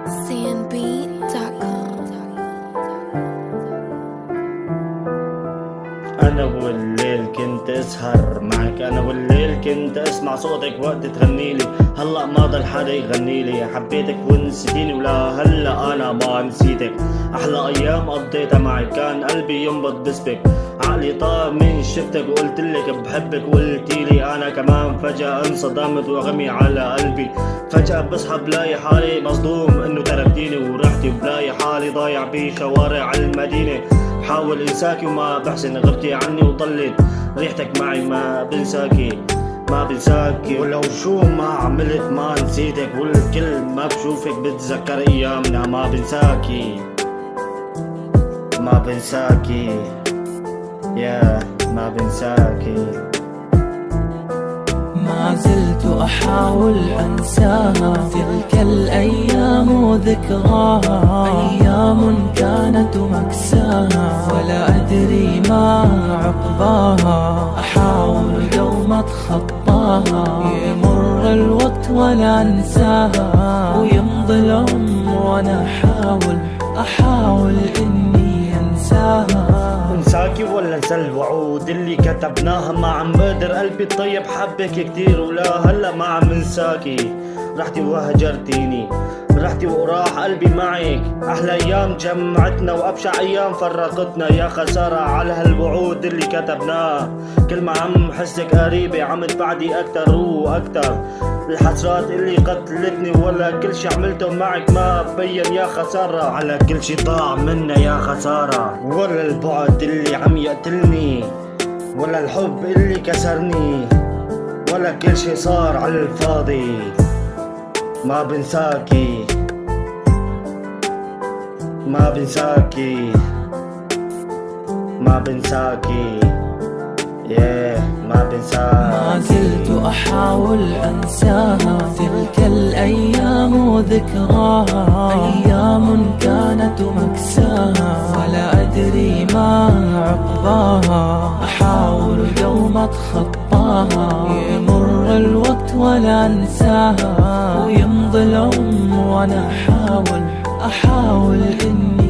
cnb.com. أنا والليل كنت أسهر معك، أنا والليل كنت أسمع صوتك وقت تغنيلي. هلأ ما ضل حدا يغنيلي، حبيتك ونسيتيني ولا هلأ أنا ما نسيتك. أحلى أيام قضيتها معك، كان قلبي ينبض باسمك، عقلي طار من شفتك وقلتلك بحبك وقلتيلي أنا كمان. فجأة انصدمت وغمي على قلبي، فجأة بصحى بلاقي حالي مصدوم إنه تركتيني ورحتي، وبلاقي حالي ضايع بشوارع المدينة. حاول انساكي وما بحسن، غبتي عني وضلت ريحتك معي، ما بنساكي ما بنساكي. ولو شو ما عملت ما نسيتك، والكل ما بشوفك بتذكر ايامنا. ما بنساكي ما بنساكي يا ما بنساكي. ما زلت أحاول أنساها، تلك الأيام وذكراها، أيام كانت مكساها ولا أدري ما عقباها. أحاول دوما أتخطاها، يمر الوقت ولا أنساها، ويمضي العمر وأنا أحاول إني أنساها. انساكي ولا انسى الوعود اللي كتبناها؟ ما عم بقدر، قلبي الطيب حبك كتير ولا هلا ما عم انساكي. رحتي وهجرتيني، رحتي وراح قلبي معك. احلى ايام جمعتنا وابشع ايام فرقتنا، يا خسارة على هالوعود اللي كتبناها. كل ما عم حسك قريبة عم تبعدي اكتر واكتر. الحسرات اللي قتلتني ولا كل شي عملته معك ما بين، يا خسارة على كل شي ضاع منا، يا خسارة. ولا البعد اللي عم يقتلني، ولا الحب اللي كسرني، ولا كل شي صار على الفاضي. ما بنساكي ما بنساكي ما بنساكي ما بنساكي. ما زلت أحاول أنساها، تلك الأيام وذكراها، أيام كانت مكساها ولا أدري ما عقباها. أحاول دوما أتخطاها، يمر الوقت ولا أنساها، ويمضي العمر وأنا أحاول إني